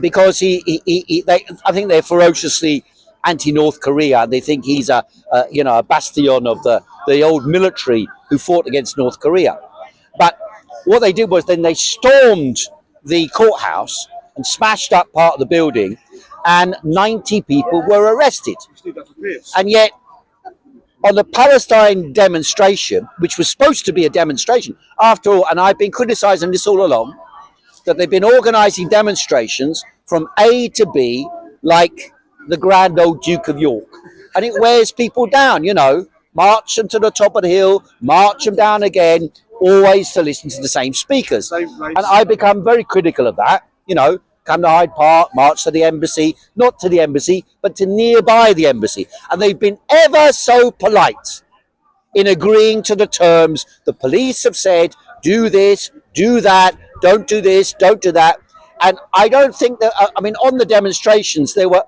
because I think they're ferociously anti-North Korea. They think he's a bastion of the old military who fought against North Korea. But what they did was then they stormed the courthouse and smashed up part of the building, and 90 people were arrested. And yet, on the Palestine demonstration, which was supposed to be a demonstration, after all, and I've been criticizing this all along, that they've been organizing demonstrations from A to B like the grand old Duke of York. And it wears people down, march them to the top of the hill, march them down again, always to listen to the same speakers. And I become very critical of that, come to Hyde Park, march to the embassy, not to the embassy, but to nearby the embassy. And they've been ever so polite in agreeing to the terms. The police have said, do this, do that, don't do this, don't do that. And I don't think that, on the demonstrations, there were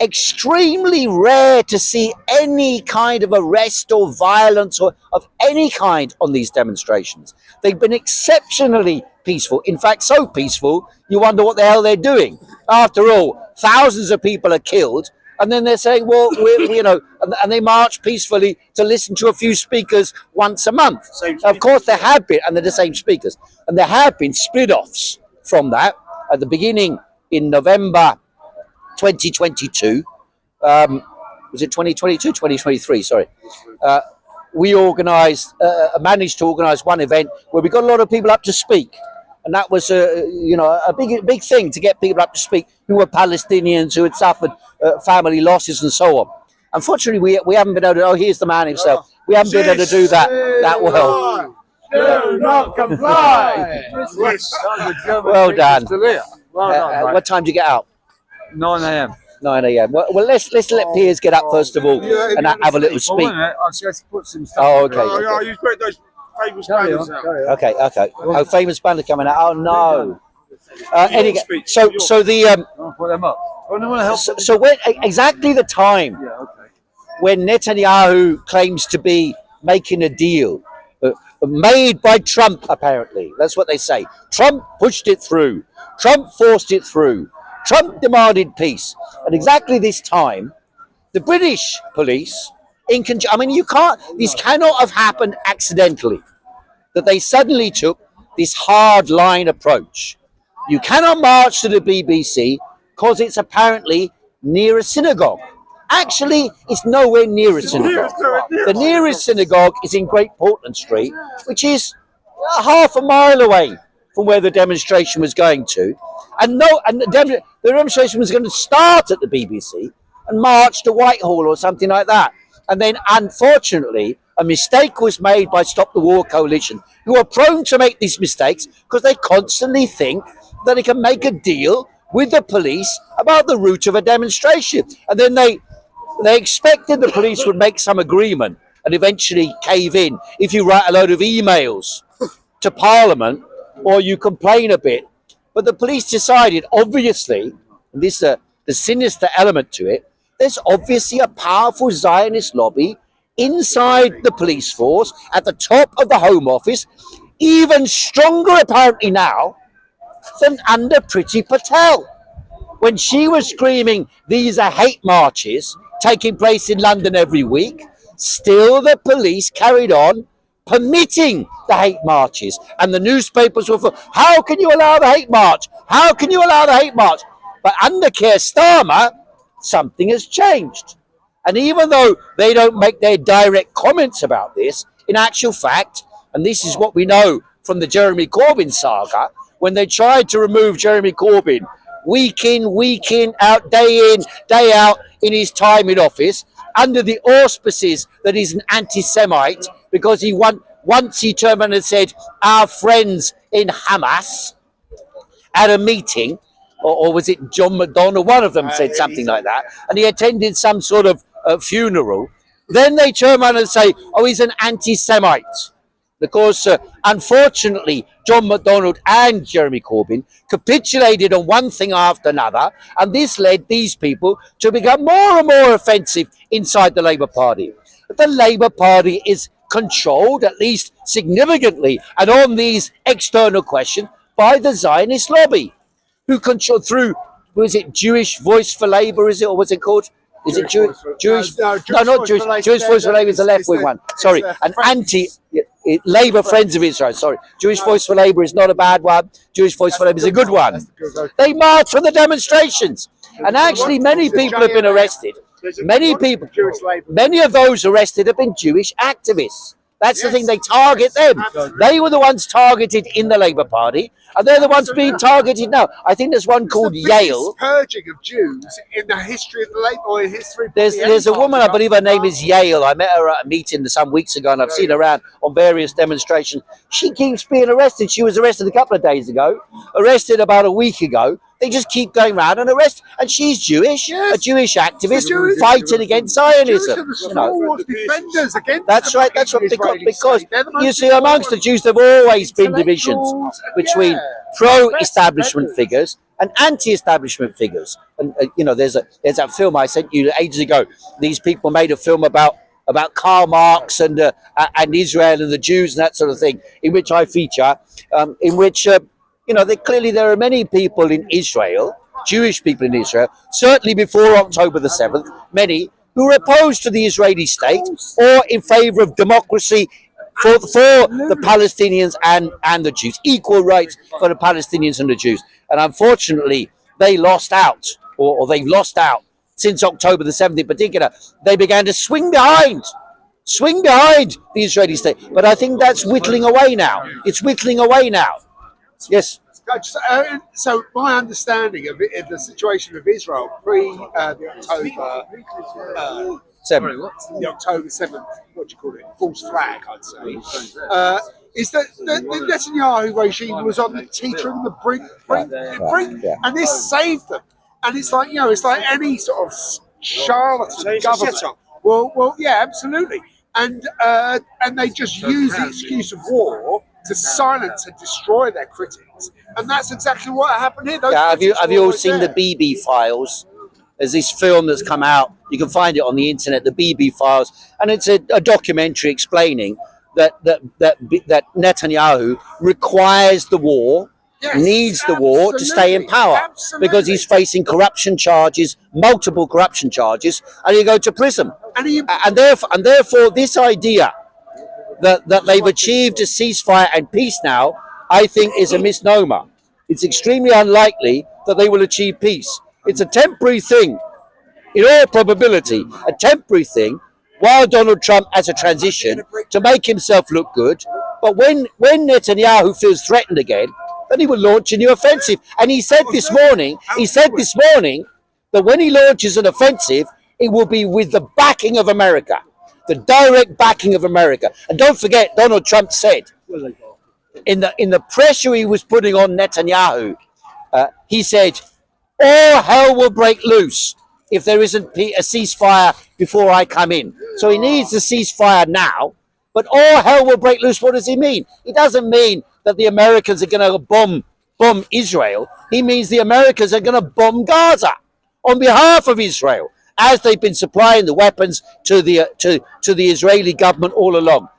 extremely rare to see any kind of arrest or violence or of any kind on these demonstrations. They've been exceptionally peaceful. In fact, so peaceful, you wonder what the hell they're doing. After all, thousands of people are killed, and then they're saying, well, and they march peacefully to listen to a few speakers once a month. Of course, there have been, and they're the same speakers, and there have been split-offs from that. At the beginning, in November 2022, was it 2022? 2023, sorry. We managed to organise one event where we got a lot of people up to speak. And that was, a big thing to get people up to speak who were Palestinians, who had suffered family losses and so on. Unfortunately, we haven't been able to, here's the man himself. We haven't been able to do that well. Do not comply. Well done. What time did you get out? 9 a.m. 9 a.m. Well, let's let Piers get up first of all and have a little speak. I'll just put some stuff. Oh, okay. You put those famous banners out. Okay. Oh, famous banner coming out. Oh no. Anyway, so the I'll put them up. I don't want to help. so when exactly the time when Netanyahu claims to be making a deal made by Trump, apparently that's what they say. Trump pushed it through. Trump forced it through. Trump demanded peace. At exactly this time, the British police, this cannot have happened accidentally, that they suddenly took this hard line approach. You cannot march to the BBC because it's apparently near a synagogue. Actually, it's nowhere near a synagogue. The nearest synagogue is in Great Portland Street, which is half a mile away from where the demonstration was going to. And the demonstration was going to start at the BBC and march to Whitehall or something like that. And then, unfortunately, a mistake was made by Stop the War Coalition, who are prone to make these mistakes because they constantly think that they can make a deal with the police about the route of a demonstration. And then they expected the police would make some agreement and eventually cave in if you write a load of emails to Parliament or you complain a bit. But the police decided, obviously, and this is the sinister element to it, there's obviously a powerful Zionist lobby inside the police force, at the top of the Home Office, even stronger apparently now than under Priti Patel. When she was screaming, these are hate marches taking place in London every week, still the police carried on permitting the hate marches, and the newspapers were full. How can you allow the hate march? How can you allow the hate march? But under Keir Starmer, something has changed. And even though they don't make their direct comments about this, in actual fact, and this is what we know from the Jeremy Corbyn saga, when they tried to remove Jeremy Corbyn week in, out, day out in his time in office, under the auspices that he's an anti-Semite, because once he turned around and said, our friends in Hamas at a meeting, or was it John McDonnell? One of them said something like that, and he attended some sort of funeral. Then they turn around and say, oh, he's an anti-Semite. Because unfortunately, John McDonnell and Jeremy Corbyn capitulated on one thing after another, and this led these people to become more and more offensive inside the Labour Party. The Labour Party is controlled, at least significantly, and on these external questions, by the Zionist lobby. who control through, was it Jewish Voice for Labour, is it, or what's it called? Is it Jewish? No, not Jewish. Jewish Voice for Labour is the left-wing one. Sorry, an Labour Friends of Israel. Sorry, Jewish Voice for Labour is not a bad one. Jewish Voice for Labour is a good one. They march for the demonstrations, and actually many people have been arrested. Many of those arrested have been Jewish activists. That's the thing, they target them. They were the ones targeted in the Labour Party, and they're the ones being targeted now. I think there's one called Yale. Purging of Jews in the history of the Labour, or in history. There's a woman, I believe her name is Yale. I met her at a meeting some weeks ago, and I've seen her around on various demonstrations. She keeps being arrested. She was arrested a couple of days ago, arrested about a week ago. They just keep going around and arrest, and she's Jewish, a Jewish activist fighting against Zionism. Defenders against that's right. That's what because you see, amongst the Jews, there've always been divisions between pro-establishment figures and anti-establishment figures. And there's that film I sent you ages ago. These people made a film about Karl Marx and Israel and the Jews and that sort of thing, in which I feature, in which. Clearly there are many people in Israel, Jewish people in Israel, certainly before October the 7th, many who are opposed to the Israeli state or in favor of democracy for the Palestinians and the Jews, equal rights for the Palestinians and the Jews. And unfortunately, they lost out, or they've lost out since October the 7th in particular. They began to swing behind the Israeli state. But I think that's whittling away now. It's whittling away now. Yes. So my understanding of the situation of Israel pre the October 7th, what do you call it, false flag, I'd say, is that the Netanyahu regime was on the teetering on the brink, and this saved them. And it's like any sort of charlatan government. Well, yeah, absolutely. And they just use the excuse of war to silence and destroy their critics, and that's exactly what happened here. Have you all seen the BB Files? There's this film that's come out. You can find it on the internet, the BB Files, and it's a documentary explaining that Netanyahu requires the war, needs the war to stay in power because he's facing corruption charges, multiple corruption charges, and he'll go to prison. And therefore, this idea that they've achieved a ceasefire and peace now, I think is a misnomer. It's extremely unlikely that they will achieve peace. It's a temporary thing, in all probability, a temporary thing, while Donald Trump has a transition to make himself look good. But when Netanyahu feels threatened again, then he will launch a new offensive. And he said this morning that when he launches an offensive, it will be with the backing of America. The direct backing of America. And don't forget, Donald Trump said in the pressure he was putting on Netanyahu, he said, all hell will break loose if there isn't a ceasefire before I come in. So he needs a ceasefire now, but all hell will break loose. What does he mean? He doesn't mean that the Americans are going to bomb Israel. He means the Americans are going to bomb Gaza on behalf of Israel, as they've been supplying the weapons to the Israeli government all along.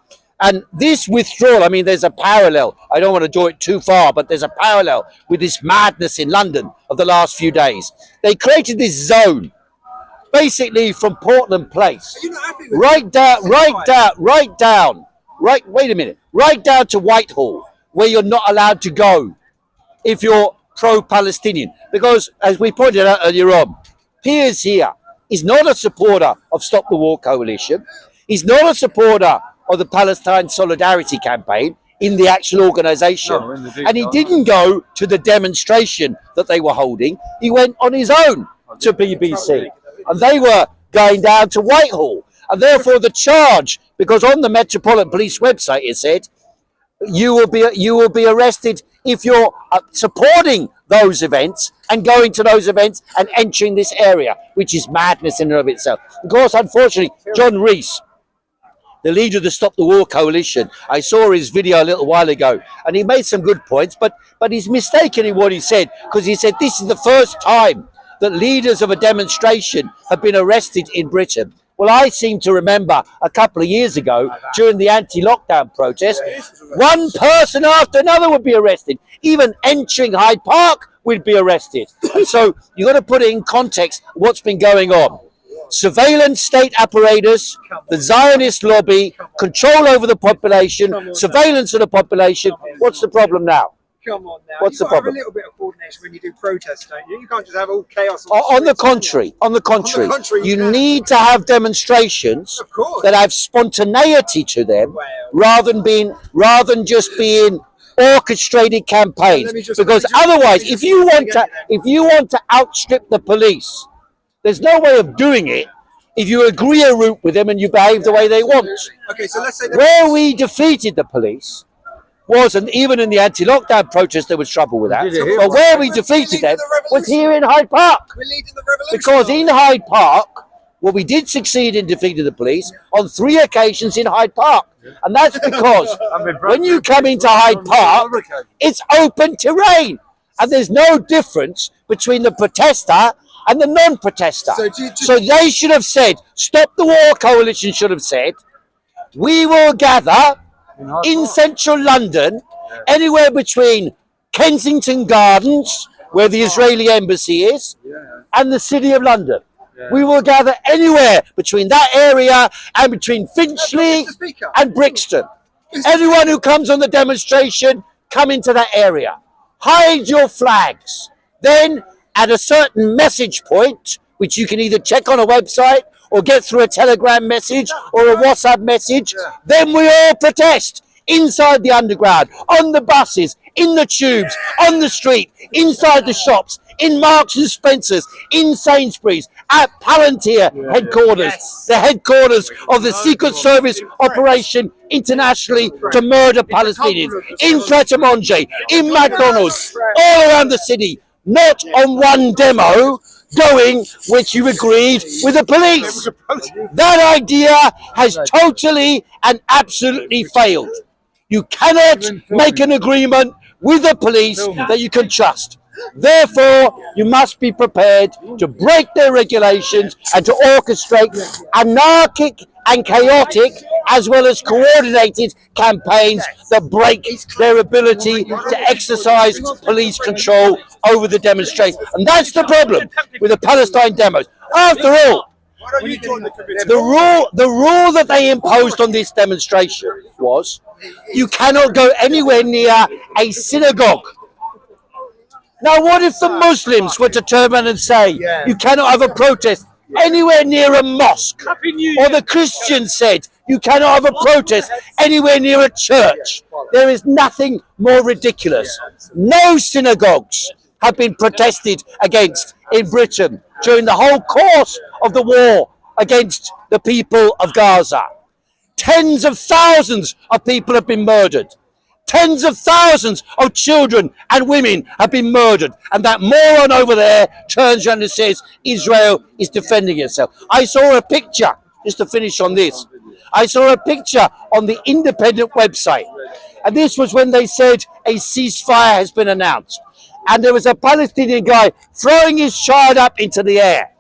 And this withdrawal, I mean, there's a parallel. I don't want to draw it too far, but there's a parallel with this madness in London of the last few days. They created this zone, basically from Portland Place, right down to Whitehall, where you're not allowed to go if you're pro-Palestinian. Because, as we pointed out earlier on, Piers here is not a supporter of Stop the War Coalition. He's not a supporter of the Palestine Solidarity Campaign in the actual organisation. And he didn't go to the demonstration that they were holding. He went on his own to BBC. And they were going down to Whitehall. And therefore the charge, because on the Metropolitan Police website it said, you will be arrested if you're supporting those events and going to those events and entering this area, which is madness in and of itself. Of course, unfortunately, John Rees, the leader of the Stop the War Coalition, I saw his video a little while ago, and he made some good points, but he's mistaken in what he said, because he said this is the first time that leaders of a demonstration have been arrested in Britain. Well, I seem to remember a couple of years ago, during the anti-lockdown protest, one person after another would be arrested. Even entering Hyde Park we'd be arrested. And so you got to put it in context what's been going on. Surveillance state apparatus, the Zionist lobby, control over the population, surveillance of the population. What's the problem now? Come on now. What's the problem? Have a little bit of coordination when you do protests, don't you? You can't just have all chaos. On the contrary, you need to have demonstrations Of course. that have spontaneity to them, rather than just being orchestrated campaigns. Because otherwise, if you want to outstrip the police, there's no way of doing it if you agree a route with them and you behave the way they want. Okay, so let's say Where we defeated the police was, and even in the anti-lockdown protest there was trouble with that, but where we defeated them was here in Hyde Park. we're leading the revolution. Because in Hyde Park, well, we did succeed in defeating the police on 3 occasions in Hyde Park. And that's because when you come into Hyde Park, it's open terrain. And there's no difference between the protester and the non-protester. So they should have said, Stop the War Coalition should have said, we will gather in central London, anywhere between Kensington Gardens, where the Israeli embassy is, and the City of London. We will gather anywhere between that area and between Finchley and Brixton. Anyone who comes on the demonstration, come into that area. Hide your flags. Then, at a certain message point, which you can either check on a website or get through a Telegram message or a WhatsApp message, then we all protest inside the underground, on the buses, in the tubes, on the street, inside the shops, in Marks and Spencer's, in Sainsbury's, at Palantir headquarters, the headquarters of the Secret Service operation internationally to murder Palestinians, in Pret a Manger, in McDonald's, all around the city, not on one demo going which you agreed with the police. That idea has totally and absolutely failed. You cannot make an agreement with the police that you can trust. Therefore, you must be prepared to break their regulations and to orchestrate anarchic and chaotic as well as coordinated campaigns that break their ability to exercise police control over the demonstration. And that's the problem with the Palestine demos. After all, the rule that they imposed on this demonstration was you cannot go anywhere near a synagogue. Now, what if the Muslims were to turn around and say you cannot have a protest anywhere near a mosque? Or the Christians said you cannot have a protest anywhere near a church? There is nothing more ridiculous. No synagogues have been protested against in Britain during the whole course of the war against the people of Gaza. Tens of thousands of people have been murdered. Tens of thousands of children and women have been murdered. And that moron over there turns around and says Israel is defending itself. I saw a picture, just to finish on this. I saw a picture on the Independent website. And this was when they said a ceasefire has been announced. And there was a Palestinian guy throwing his child up into the air.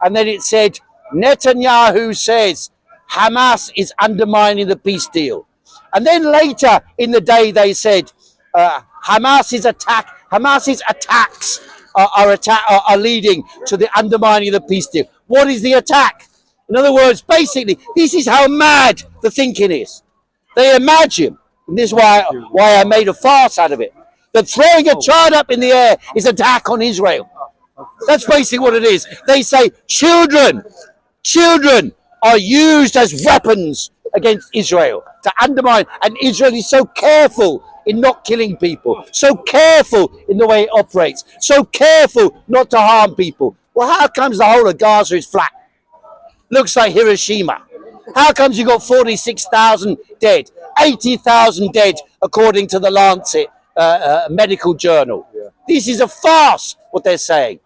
And then it said, Netanyahu says Hamas is undermining the peace deal. And then later in the day, they said Hamas's attacks are leading to the undermining of the peace deal. What is the attack? In other words, basically, this is how mad the thinking is. They imagine, and this is why I made a farce out of it, that throwing a child up in the air is an attack on Israel. That's basically what it is. They say children are used as weapons against Israel to undermine, and Israel is so careful in not killing people, so careful in the way it operates, so careful not to harm people. Well, how comes the whole of Gaza is flat? Looks like Hiroshima. How comes you got 46,000 dead, 80,000 dead, according to the Lancet medical journal? This is a farce, what they're saying.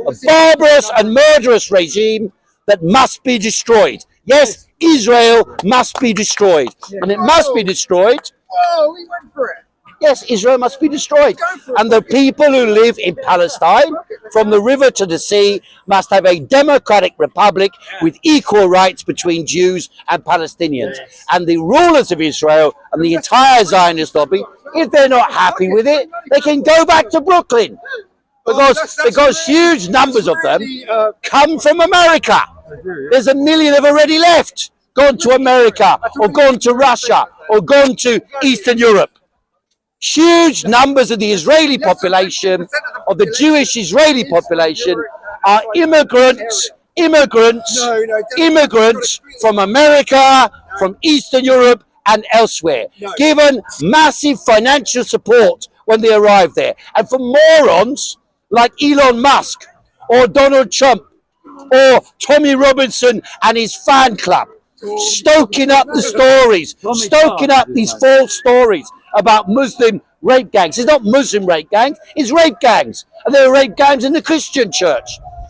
A barbarous and murderous regime that must be destroyed. Yes, Israel must be destroyed. And it must be destroyed. Oh, we went for it. Yes, Israel must be destroyed. And the people who live in Palestine, from the river to the sea, must have a democratic republic with equal rights between Jews and Palestinians. And the rulers of Israel and the entire Zionist lobby, if they're not happy with it, they can go back to Brooklyn. Because huge numbers of them come from America. There's 1 million have already left, gone to America, or gone to Russia, or gone to Eastern Europe. Huge numbers of the Israeli population, of the Jewish Israeli population, are immigrants from America, from Eastern Europe, and elsewhere, given massive financial support when they arrive there. And for morons like Elon Musk, or Donald Trump, or Tommy Robinson and his fan club, stoking up the stories, stoking up these false stories about Muslim rape gangs. It's not Muslim rape gangs, it's rape gangs. And there are rape gangs in the Christian church.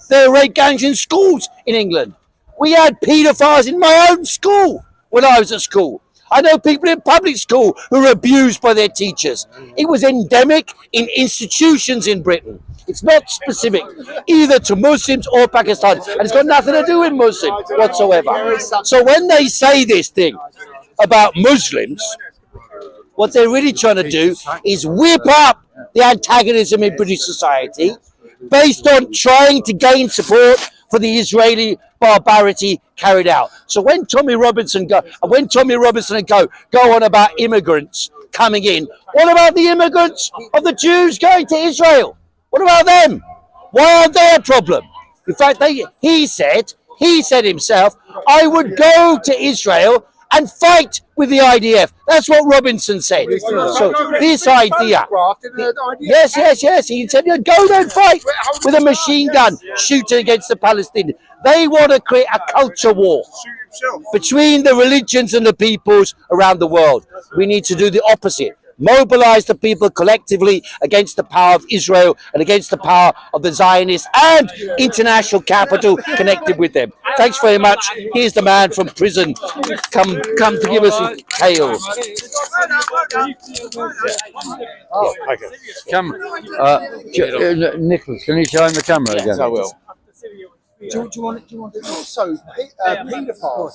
There are rape gangs in schools in England. We had paedophiles in my own school when I was at school. I know people in public school who were abused by their teachers. It was endemic in institutions in Britain. It's not specific either to Muslims or Pakistan, and it's got nothing to do with Muslims whatsoever. So when they say this thing about Muslims, what they're really trying to do is whip up the antagonism in British society based on trying to gain support for the Israeli barbarity carried out. So when Tommy Robinson and go on about immigrants coming in, what about the immigrants of the Jews going to Israel? What about them? Why aren't they a problem? In fact, he said himself, I would go to Israel and fight with the IDF. That's what Robinson said. So this idea, yes. He said, go there and fight with a machine gun, shooting against the Palestinians. They want to create a culture war between the religions and the peoples around the world. We need to do the opposite. Mobilize the people collectively against the power of Israel and against the power of the Zionists and international capital connected with them. Thanks very much. Here's the man from prison. Come to give us his tale. Camera. Nicholas, can you show him the camera again? I will. Do you want to so paedophiles?